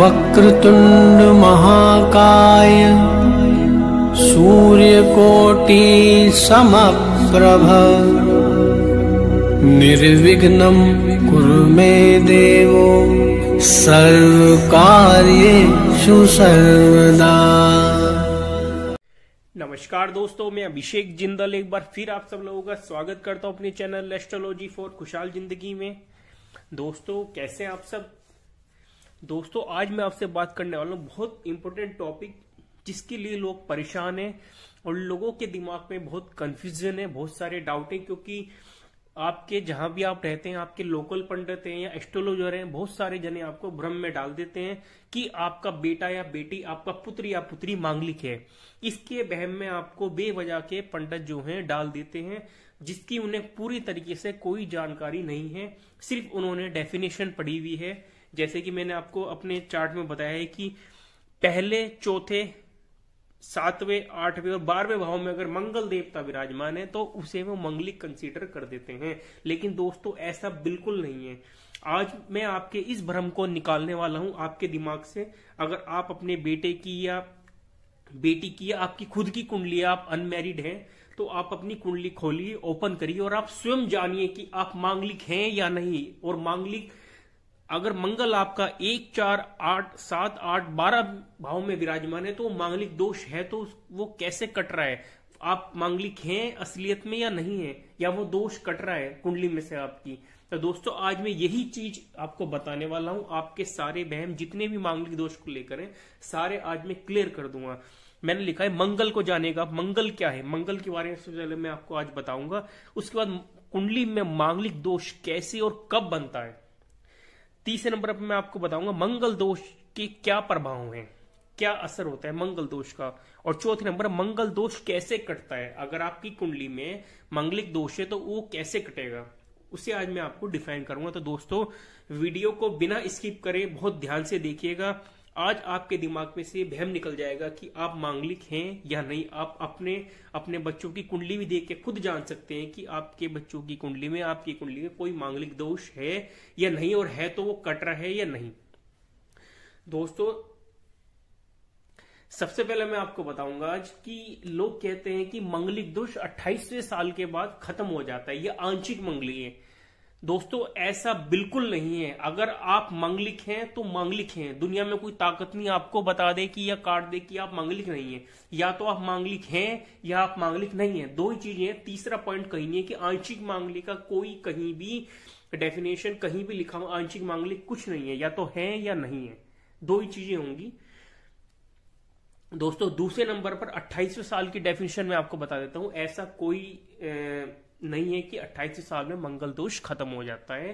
वक्रतुंड महाकाय सूर्यकोटि समप्रभ निर्विघ्नं कुरु मे देवो सर्वकार्येषु सर्वदा। नमस्कार दोस्तों, मैं अभिषेक जिंदल एक बार फिर आप सब लोगों का स्वागत करता हूं अपने चैनल एस्ट्रोलॉजी फॉर खुशहाल जिंदगी में। दोस्तों कैसे हैं आप सब। दोस्तों आज मैं आपसे बात करने वाला हूं बहुत इंपॉर्टेंट टॉपिक जिसके लिए लोग परेशान हैं और लोगों के दिमाग में बहुत कंफ्यूजन है, बहुत सारे डाउट है, क्योंकि आपके जहां भी आप रहते हैं आपके लोकल पंडित हैं या एस्ट्रोलॉजर हैं, बहुत सारे जने आपको भ्रम में डाल देते हैं कि आपका बेटा या बेटी, आपका पुत्र या पुत्री मांगलिक है। इसके वहम में आपको बेवजह के पंडित जो हैं डाल देते हैं, जिसकी उन्हें पूरी तरीके से कोई जानकारी नहीं है, सिर्फ उन्होंने डेफिनेशन पढ़ी हुई है। जैसे कि मैंने आपको अपने चार्ट में बताया है कि पहले, चौथे, 7वें, 8वें और 12वें भाव में अगर मंगल देवता विराजमान है तो उसे वो मंगलिक कंसीडर कर देते हैं। लेकिन दोस्तों ऐसा बिल्कुल नहीं है। आज मैं आपके इस भ्रम को निकालने वाला हूं आपके दिमाग से। अगर आप अपने बेटे की या बेटी की या आपकी खुद की कुंडली, आप अनमैरिड हैं, तो आप अपनी कुंडली खोलिए, ओपन करिए और आप स्वयं जानिए कि आप मांगलिक हैं या नहीं। और मांगलिक अगर मंगल आपका 1, 4, 8, 7, 8, 12 भाव में विराजमान है तो मांगलिक दोष है, तो वो कैसे कट रहा है। आप मांगलिक हैं असलियत में या नहीं है, या वो दोष कट रहा है कुंडली में से आपकी। तो दोस्तों आज मैं यही चीज आपको बताने वाला हूं। आपके सारे वहम जितने भी मांगलिक दोष को लेकर हैं सारे आज मैं क्लियर कर दूंगा। मैंने लिखा है मंगल को जानेगा। मंगल क्या है, मंगल के बारे में सबसे पहले मैं आपको आज बताऊंगा। उसके बाद कुंडली में मांगलिक दोष कैसे और कब बनता है। तीसरे नंबर पर मैं आपको बताऊंगा मंगल दोष के क्या प्रभाव हैं, क्या असर होता है मंगल दोष का। और चौथे नंबर मंगल दोष कैसे कटता है। अगर आपकी कुंडली में मंगलिक दोष है तो वो कैसे कटेगा, उसे आज मैं आपको डिफाइन करूंगा। तो दोस्तों वीडियो को बिना स्किप करे बहुत ध्यान से देखिएगा। आज आपके दिमाग में से भ्रम निकल जाएगा कि आप मांगलिक हैं या नहीं। आप अपने बच्चों की कुंडली भी देख के खुद जान सकते हैं कि आपके बच्चों की कुंडली में, आपकी कुंडली में कोई मांगलिक दोष है या नहीं, और है तो वो कट रहा है या नहीं। दोस्तों सबसे पहले मैं आपको बताऊंगा आज कि लोग कहते हैं कि मांगलिक दोष 28वें साल के बाद खत्म हो जाता है, ये आंशिक मंगली है। दोस्तों ऐसा बिल्कुल नहीं है। अगर आप मांगलिक हैं तो मांगलिक हैं। दुनिया में कोई ताकत नहीं आपको बता दे कि या काट दे कि आप मांगलिक नहीं हैं। या तो आप मांगलिक हैं या आप मांगलिक नहीं हैं, दो ही चीजें हैं। तीसरा पॉइंट कहीं नहीं है कि आंशिक मांगलिक का कोई कहीं भी डेफिनेशन कहीं भी लिखा हुआ आंशिक मांगलिक कुछ नहीं है। या तो है या नहीं है, दो ही चीजें होंगी। दोस्तों दूसरे नंबर पर 28वें साल की डेफिनेशन में आपको बता देता हूं। ऐसा कोई नहीं है कि 28वें साल में मंगल दोष खत्म हो जाता है।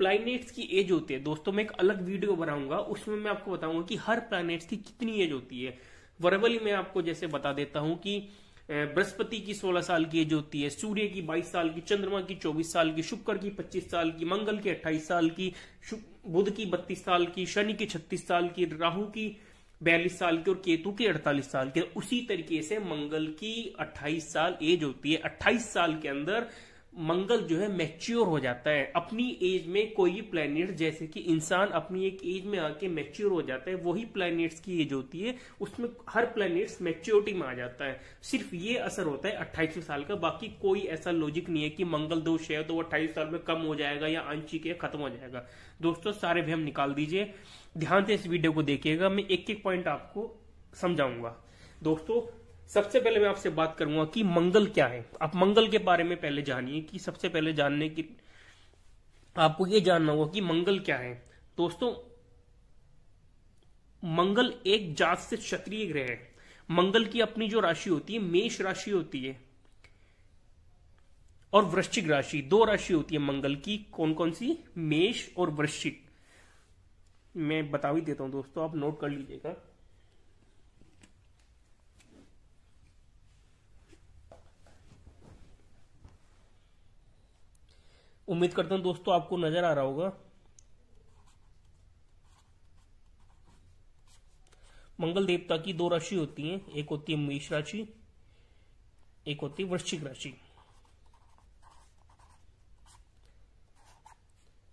प्लैनेट्स की एज होती है। दोस्तों मैं एक अलग वीडियो बनाऊंगा, उसमें मैं आपको बताऊंगा कि हर प्लैनेट्स की कितनी एज होती है। वर्बली मैं आपको जैसे बता देता हूं कि बृहस्पति की 16 साल की एज होती है, सूर्य की 22 साल की, चंद्रमा की 24 साल की, शुक्र की 25 साल की, मंगल की 28 साल की, बुध की 32 साल की, शनि की 36 साल की, राहु की 42 साल की और केतु की 48 साल की। उसी तरीके से मंगल की 28 साल एज होती है। 28 साल के अंदर मंगल जो है मैच्योर हो जाता है। अपनी एज में कोई प्लैनेट, जैसे कि इंसान अपनी एक एज में आके मैच्योर हो जाता है, वही प्लैनेट्स की एज होती है। उसमें हर प्लैनेट्स मैच्योरिटी में आ जाता है। सिर्फ ये असर होता है 28वें साल का। बाकी कोई ऐसा लॉजिक नहीं है कि मंगल दोष है तो वो 28 साल में कम हो जाएगा या आंशिक है खत्म हो जाएगा। दोस्तों सारे भ्रम निकाल दीजिए, ध्यान से इस वीडियो को देखिएगा। मैं एक एक पॉइंट आपको समझाऊंगा। दोस्तों सबसे पहले मैं आपसे बात करूंगा कि मंगल क्या है। आप मंगल के बारे में पहले जानिए कि सबसे पहले जानने की आपको यह जानना होगा कि मंगल क्या है। दोस्तों मंगल एक जात से क्षत्रिय ग्रह है। मंगल की अपनी जो राशि होती है मेष राशि होती है और वृश्चिक राशि, दो राशि होती है मंगल की। कौन कौन सी, मेष और वृश्चिक। मैं बता ही देता हूं दोस्तों, आप नोट कर लीजिएगा। उम्मीद करता हूं दोस्तों आपको नजर आ रहा होगा। मंगल देवता की दो राशि होती हैं, एक होती है मेष राशि, एक होती है वृश्चिक राशि।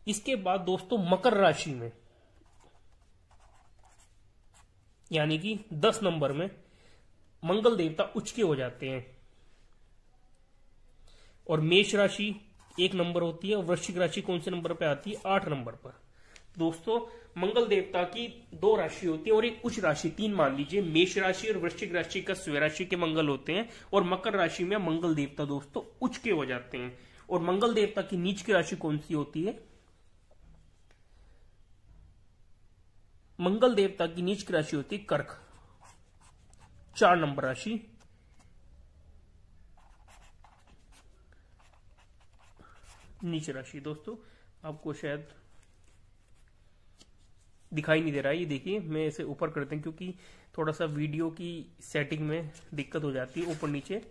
इसके बाद दोस्तों मकर राशि में यानी कि 10 नंबर में मंगल देवता उच्च के हो जाते हैं। और मेष राशि 1 नंबर होती है और वृश्चिक राशि कौन से नंबर पे आती है? 8 नंबर पर। दोस्तों मंगल देवता की 2 राशि होती है और एक उच्च राशि 3 मान लीजिए। मेष राशि और वृश्चिक राशि का स्वयं राशि के मंगल होते हैं और मकर राशि में मंगल देवता दोस्तों उच्च के हो जाते हैं। और मंगल देवता की नीच की राशि कौन सी होती है? मंगल देवता की नीच की राशि होती है कर्क, 4 नंबर राशि। नीच राशि दोस्तों आपको शायद दिखाई नहीं दे रहा है, ये देखिए मैं इसे ऊपर करते हैं क्योंकि थोड़ा सा वीडियो की सेटिंग में दिक्कत हो जाती है ऊपर नीचे।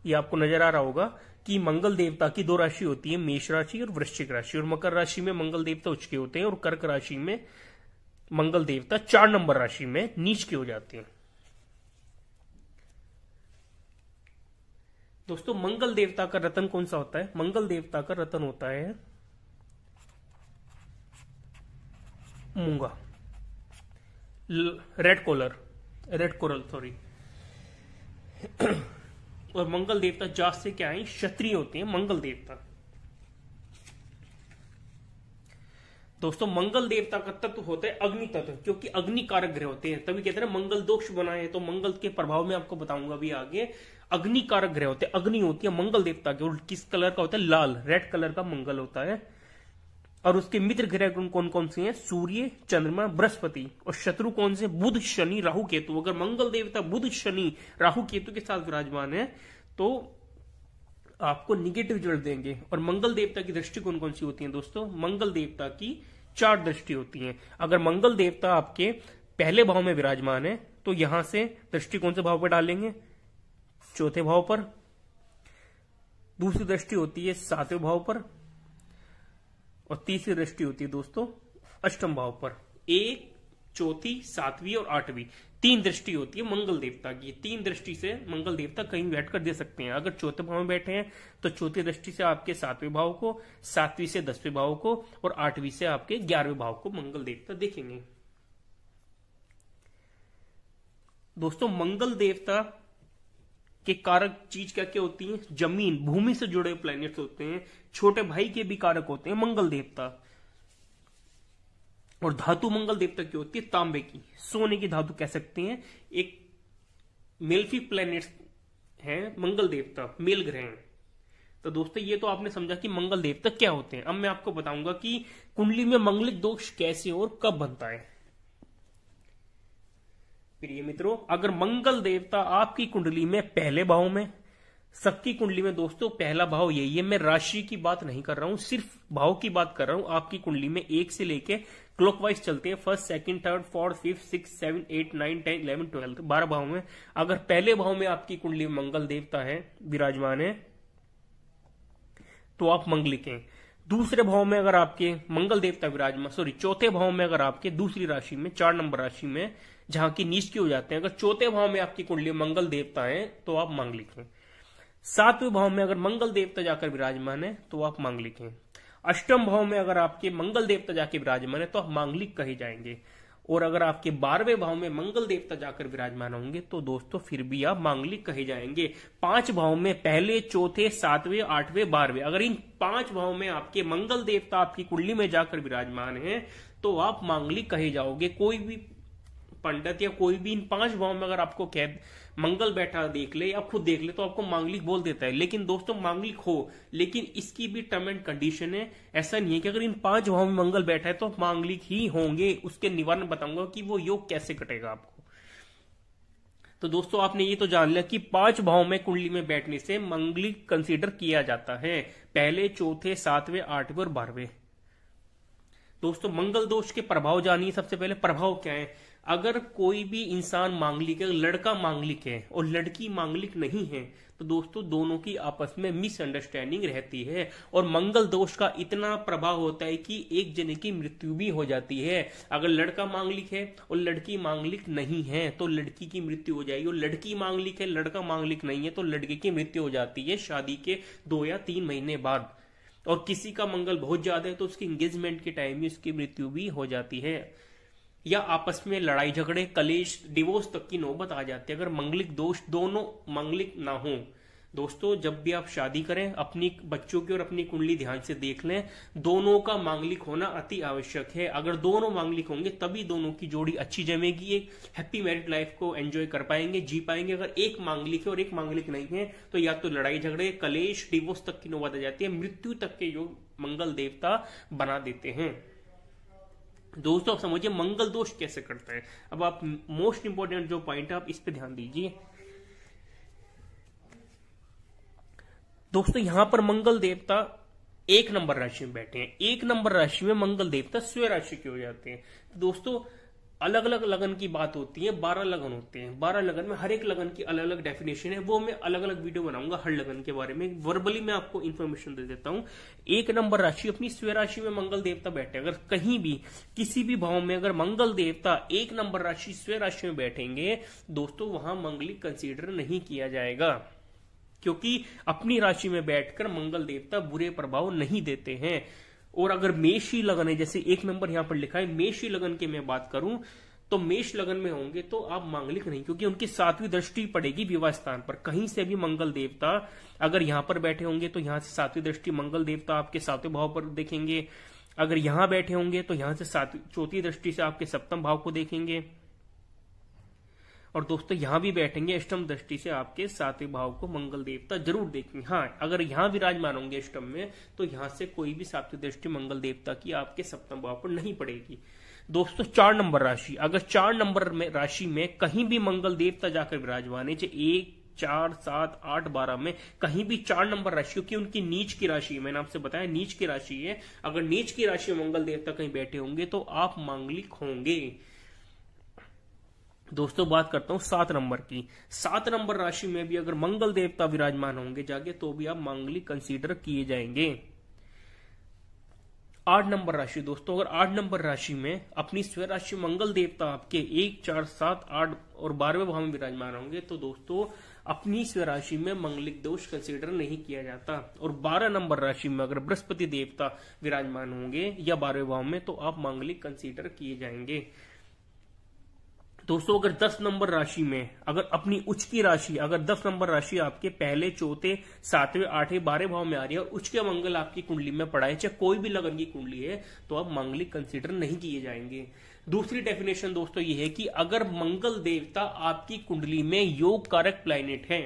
ये आपको नजर आ रहा होगा कि मंगल देवता की 2 राशि होती है, मेष राशि और वृश्चिक राशि। और मकर राशि में मंगल देवता उच्च के होते हैं और कर्क राशि में मंगल देवता 4 नंबर राशि में नीच के हो जाते हैं। दोस्तों मंगल देवता का रत्न कौन सा होता है? मंगल देवता का रत्न होता है मूंगा, रेड कोरल सॉरी। और मंगल देवता जात से क्या है? क्षत्रिय होते हैं मंगल देवता। दोस्तों मंगल देवता का तत्व होता है अग्नि तत्व, क्योंकि अग्नि कारक ग्रह होते हैं, तभी कहते हैं मंगल दोष बनाए। तो मंगल के प्रभाव में आपको बताऊंगा भी आगे। अग्नि कारक ग्रह होते हैं, अग्नि होती है मंगल देवता के। और किस कलर का होता है? लाल, रेड कलर का मंगल होता है। और उसके मित्र ग्रह कौन कौन से हैं? सूर्य, चंद्रमा, बृहस्पति। और शत्रु कौन से? बुध, शनि, राहु, केतु। अगर मंगल देवता बुध, शनि, राहु, केतु के साथ विराजमान है तो आपको निगेटिव रिजल्ट देंगे। और मंगल देवता की दृष्टि कौन कौन सी होती है? दोस्तों मंगल देवता की 4 दृष्टि होती हैं। अगर मंगल देवता आपके पहले भाव में विराजमान है तो यहां से दृष्टि कौन से भाव पर डालेंगे? चौथे भाव पर। दूसरी दृष्टि होती है 7वें भाव पर और तीसरी दृष्टि होती है दोस्तों 8वें भाव पर। 1, चौथी, 7वीं और 8वीं 3 दृष्टि होती है मंगल देवता की। 3 दृष्टि से मंगल देवता कहीं बैठकर दे सकते हैं। अगर चौथे भाव में बैठे हैं तो चौथी दृष्टि से आपके 7वें भाव को, 7वीं से 10वें भाव को और 8वीं से आपके 11वें भाव को मंगल देवता देखेंगे। दोस्तों मंगल देवता के कारक चीज क्या क्या होती है? जमीन, भूमि से जुड़े प्लैनेट्स होते हैं। छोटे भाई के भी कारक होते हैं मंगल देवता। और धातु मंगल देवता की होती है तांबे की, सोने की धातु कह सकते हैं। एक मेल्फी प्लैनेट्स हैं मंगल देवता, मेल ग्रह हैं। तो दोस्तों ये तो आपने समझा कि मंगल देवता क्या होते हैं। अब मैं आपको बताऊंगा कि कुंडली में मंगलिक दोष कैसे और कब बनता है। प्रिय मित्रों, अगर मंगल देवता आपकी कुंडली में पहले भाव में, सबकी कुंडली में दोस्तों पहला भाव यही है, मैं राशि की बात नहीं कर रहा हूं, सिर्फ भाव की बात कर रहा हूं। आपकी कुंडली में 1 से लेके क्लॉकवाइज चलते हैं, 1st, 2nd, 3rd, 4th, 5th, 6th, 7th, 8th, 9th, 10th, 11th, 12th 12 भाव में। अगर पहले भाव में आपकी कुंडली में मंगल देवता है, विराजमान है, तो आप मंगलिक हैं। दूसरे भाव में अगर आपके मंगल देवता विराजमान, चौथे भाव में अगर आपके दूसरी राशि में 4 नंबर राशि में जहां की नीच के हो जाते हैं, अगर चौथे भाव में आपकी कुंडली में मंगल देवता है तो आप मांगलिक हैं। 7वें भाव में अगर मंगल देवता जाकर विराजमान है तो आप मांगलिक हैं। 8वें भाव में अगर आपके मंगल देवता जाकर विराजमान है तो आप मांगलिक कहे जाएंगे। और अगर आपके 12वें भाव में मंगल देवता जाकर विराजमान होंगे तो दोस्तों फिर भी आप मांगलिक कहे जाएंगे। 5 भाव में पहले, चौथे, 7वें, 8वें, 12वें, अगर इन 5 भाव में आपके मंगल देवता आपकी कुंडली में जाकर विराजमान है तो आप मांगलिक कहे जाओगे। कोई भी पंडित या कोई भी इन 5 भाव में अगर आपको मंगल बैठा देख ले या खुद देख ले तो आपको मांगलिक बोल देता है। लेकिन दोस्तों मांगलिक हो, लेकिन इसकी भी टर्म एंड कंडीशन है। ऐसा नहीं है कि अगर इन 5 भाव में मंगल बैठा है तो मांगलिक ही होंगे। उसके निवारण बताऊंगा कि वो योग कैसे कटेगा आपको। तो दोस्तों आपने ये तो जान लिया कि 5 भाव में कुंडली में बैठने से मांगलिक कंसीडर किया जाता है, पहले, चौथे, 7वें, 8वें और 12वें। दोस्तों मंगल दोष के प्रभाव जानिए। सबसे पहले प्रभाव क्या है? अगर कोई भी इंसान मांगलिक है, लड़का मांगलिक है और लड़की मांगलिक नहीं है तो दोस्तों दोनों की आपस में मिसअंडरस्टैंडिंग रहती है और मंगल दोष का इतना प्रभाव होता है कि एक जने की मृत्यु भी हो जाती है। अगर लड़का मांगलिक है और लड़की मांगलिक नहीं है तो लड़की की मृत्यु हो जाएगी, और लड़की मांगलिक है, लड़का मांगलिक नहीं है तो लड़के की मृत्यु हो जाती है शादी के 2 या 3 महीने बाद। और किसी का मंगल बहुत ज्यादा है तो उसकी एंगेजमेंट के टाइम में उसकी मृत्यु भी हो जाती है, या आपस में लड़ाई झगड़े कलेश डिवोर्स तक की नौबत आ जाती है अगर मंगलिक दोष दोनों मंगलिक ना हो। दोस्तों जब भी आप शादी करें अपनी बच्चों की और अपनी कुंडली ध्यान से देख लें, दोनों का मांगलिक होना अति आवश्यक है। अगर दोनों मांगलिक होंगे तभी दोनों की जोड़ी अच्छी जमेगी, एक हैप्पी मैरिड लाइफ को एंजॉय कर पाएंगे, जी पाएंगे। अगर एक मांगलिक है और एक मांगलिक नहीं है तो या तो लड़ाई झगड़े कलेश डिवोर्स तक की नौबत आ जाती है, मृत्यु तक के योग मंगल देवता बना देते हैं। दोस्तों आप समझिए मंगल दोष कैसे करता है। अब आप मोस्ट इंपोर्टेंट जो पॉइंट है आप इस पे ध्यान दीजिए। दोस्तों यहां पर मंगल देवता 1 नंबर राशि में बैठे हैं, 1 नंबर राशि में मंगल देवता स्वयं राशि के हो जाते हैं। दोस्तों अलग अलग लगन की बात होती है, 12 लगन होते हैं, 12 लगन में हर एक लगन की अलग अलग डेफिनेशन है, वो मैं अलग अलग वीडियो बनाऊंगा हर लगन के बारे में, वर्बली मैं आपको इन्फॉर्मेशन दे देता हूं। 1 नंबर राशि अपनी स्वयं राशि में मंगल देवता बैठे, अगर कहीं भी किसी भी भाव में अगर मंगल देवता 1 नंबर राशि स्वयं राशि में बैठेंगे दोस्तों वहां मंगलिक कंसीडर नहीं किया जाएगा, क्योंकि अपनी राशि में बैठकर मंगल देवता बुरे प्रभाव नहीं देते हैं। और अगर मेषी लगन है, जैसे 1 नंबर यहां पर लिखा है, मेषी लगन की मैं बात करूं तो मेष लगन में होंगे तो आप मांगलिक नहीं, क्योंकि उनकी 7वीं दृष्टि पड़ेगी विवाह स्थान पर। कहीं से भी मंगल देवता अगर यहां पर बैठे होंगे तो यहां से 7वीं दृष्टि मंगल देवता आपके 7वें भाव पर देखेंगे, अगर यहां बैठे होंगे तो यहां से 4वीं दृष्टि से आपके 7वें भाव को देखेंगे, और दोस्तों यहां भी बैठेंगे अष्टम दृष्टि से आपके 7वें भाव को मंगल देवता जरूर देखेंगे। हाँ अगर यहां विराजमान होंगे अष्टम में तो यहां से कोई भी 7वीं दृष्टि मंगल देवता की आपके 7वें भाव पर नहीं पड़ेगी। दोस्तों 4 नंबर राशि, अगर 4 नंबर में राशि में कहीं भी मंगल देवता जाकर विराजमान है, चाहे 1, 4, 7, 8, 12 में कहीं भी 4 नंबर राशि, क्योंकि उनकी नीच की राशि है, मैंने आपसे बताया नीच की राशि है, अगर नीच की राशि में मंगल देवता कहीं बैठे होंगे तो आप मांगलिक होंगे। दोस्तों बात करता हूं 7 नंबर की, 7 नंबर राशि में भी अगर मंगल देवता विराजमान होंगे जाके तो भी आप मांगलिक कंसीडर किए जाएंगे। 8 नंबर राशि, दोस्तों अगर 8 नंबर राशि में अपनी स्वयं राशि मंगल देवता आपके 1, 4, 7, 8 और 12वें भाव में विराजमान होंगे तो दोस्तों अपनी स्वयं राशि में मंगलिक दोष कंसीडर नहीं किया जाता। और 12 नंबर राशि में अगर बृहस्पति देवता विराजमान होंगे या 12वें भाव में तो आप मांगलिक कंसीडर किए जाएंगे। दोस्तों अगर 10 नंबर राशि में अगर अपनी उच्च की राशि, अगर 10 नंबर राशि आपके पहले, चौथे, 7वें, 8वें, 12वें भाव में आ रही है और उच्च के मंगल आपकी कुंडली में पड़ा है, चाहे कोई भी लगन की कुंडली है, तो आप मांगलिक कंसीडर नहीं किए जाएंगे। दूसरी डेफिनेशन दोस्तों ये है कि अगर मंगल देवता आपकी कुंडली में योग कारक प्लैनेट है,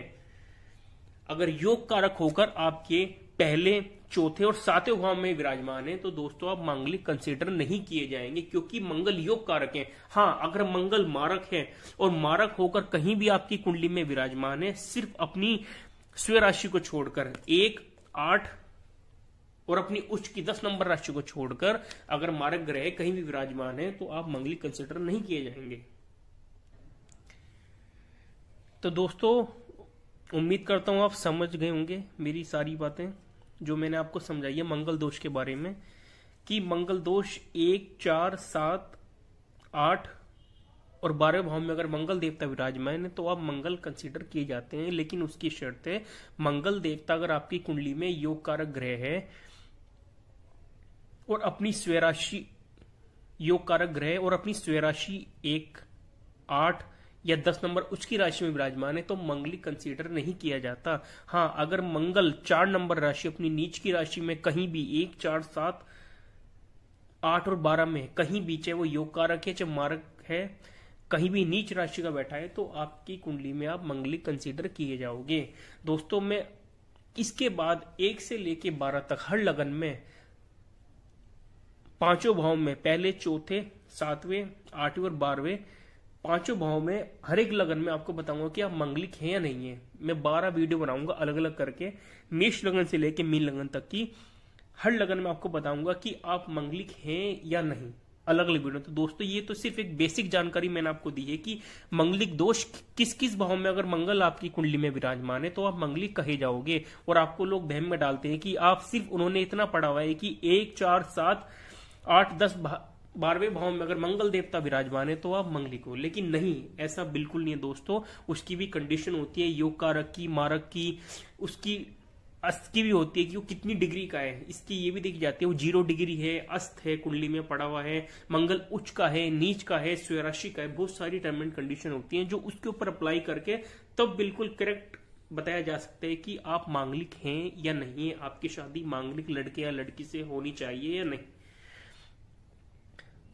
अगर योग कारक होकर आपके पहले, चौथे और 7वें भाव में विराजमान है तो दोस्तों आप मांगलिक कंसीडर नहीं किए जाएंगे, क्योंकि मंगल योग कारक है। हाँ अगर मंगल मारक है और मारक होकर कहीं भी आपकी कुंडली में विराजमान है, सिर्फ अपनी स्वयं राशि को छोड़कर 1, 8 और अपनी उच्च की 10 नंबर राशि को छोड़कर अगर मारक ग्रह कहीं भी विराजमान है तो आप मांगलिक कंसीडर नहीं किए जाएंगे। तो दोस्तों उम्मीद करता हूं आप समझ गए होंगे मेरी सारी बातें जो मैंने आपको समझाई है मंगल दोष के बारे में, कि मंगल दोष 1, 4, 7, 8 और 12वें भाव में अगर मंगल देवता विराजमान है तो आप मंगल कंसीडर किए जाते हैं, लेकिन उसकी शर्त है मंगल देवता अगर आपकी कुंडली में योग कारक ग्रह है और अपनी स्वयं राशि, योग कारक ग्रह और अपनी स्वयं राशि 1, 8 या 10 नंबर उच्च की राशि में विराजमान है तो मंगलिक कंसीडर नहीं किया जाता। हाँ अगर मंगल 4 नंबर राशि अपनी नीच की राशि में कहीं भी 1, 4, 7, 8 और 12 में कहीं भी, चाहे वो योग कारक है चाहे मारक है, कहीं भी नीच राशि का बैठा है तो आपकी कुंडली में आप मंगलिक कंसीडर किए जाओगे। दोस्तों मैं इसके बाद 1 से लेके 12 तक हर लगन में 5 भाव में, पहले, चौथे, 7वें, 8वें और 12वें 5 भाव में हर एक लगन में आपको बताऊंगा कि आप मंगलिक हैं या नहीं है। मैं 12 वीडियो बनाऊंगा अलग अलग करके, मेष लगन से लेके मीन लगन तक की हर लगन में आपको बताऊंगा कि आप मंगलिक हैं या नहीं, अलग अलग वीडियो। तो दोस्तों ये तो सिर्फ एक बेसिक जानकारी मैंने आपको दी है कि मंगलिक दोष किस किस भाव में अगर मंगल आपकी कुंडली में विराजमान है तो आप मंगलिक कहे जाओगे। और आपको लोग बहम में डालते हैं कि आप सिर्फ, उन्होंने इतना पढ़ा हुआ है कि 1, 4, 7, 8, 10, 12वें भाव में अगर मंगल देवता विराजमान है तो आप मंगलिक हो, लेकिन नहीं, ऐसा बिल्कुल नहीं है दोस्तों। उसकी भी कंडीशन होती है योग कारक की, मारक की, उसकी अस्त की भी होती है कि वो कितनी डिग्री का है, इसकी ये भी देखी जाती है। वो 0 डिग्री है, अस्त है, कुंडली में पड़ा हुआ है, मंगल उच्च का है, नीच का है, स्वराशि का है। बहुत सारी टर्म एंड कंडीशन होती हैं जो उसके ऊपर अप्लाई करके तब बिल्कुल करेक्ट बताया जा सकता है कि आप मांगलिक हैं या नहीं है, आपकी शादी मांगलिक लड़के या लड़की से होनी चाहिए या नहीं।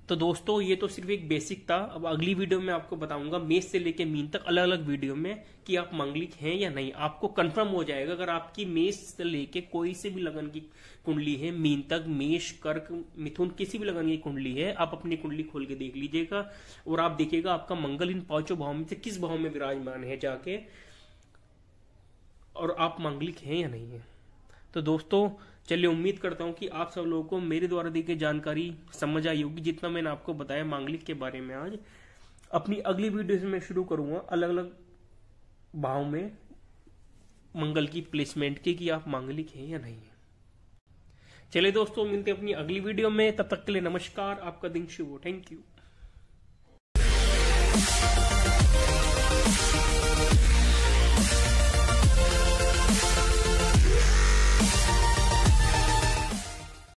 तो दोस्तों ये तो सिर्फ एक बेसिक था। अब अगली वीडियो में आपको बताऊंगा मेष से लेके मीन तक अलग अलग वीडियो में कि आप मांगलिक हैं या नहीं। आपको कंफर्म हो जाएगा अगर आपकी मेष से लेके कोई से भी लगन की कुंडली है, मीन तक, मेष, कर्क, मिथुन, किसी भी लगन की कुंडली है, आप अपनी कुंडली खोल के देख लीजिएगा और आप देखिएगा आपका मंगल इन 5 भाव में से किस भाव में विराजमान है जाके, और आप मांगलिक हैं या नहीं है। तो दोस्तों चलिए, उम्मीद करता हूं कि आप सब लोगों को मेरे द्वारा दी गई जानकारी समझ आई होगी, जितना मैंने आपको बताया मांगलिक के बारे में। आज अपनी अगली वीडियो में शुरू करूंगा अलग अलग भाव में मंगल की प्लेसमेंट की कि आप मांगलिक हैं या नहीं है। चलिए दोस्तों, मिलते हैं अपनी अगली वीडियो में, तब तक के लिए नमस्कार, आपका दिन शुभ हो। Thank you.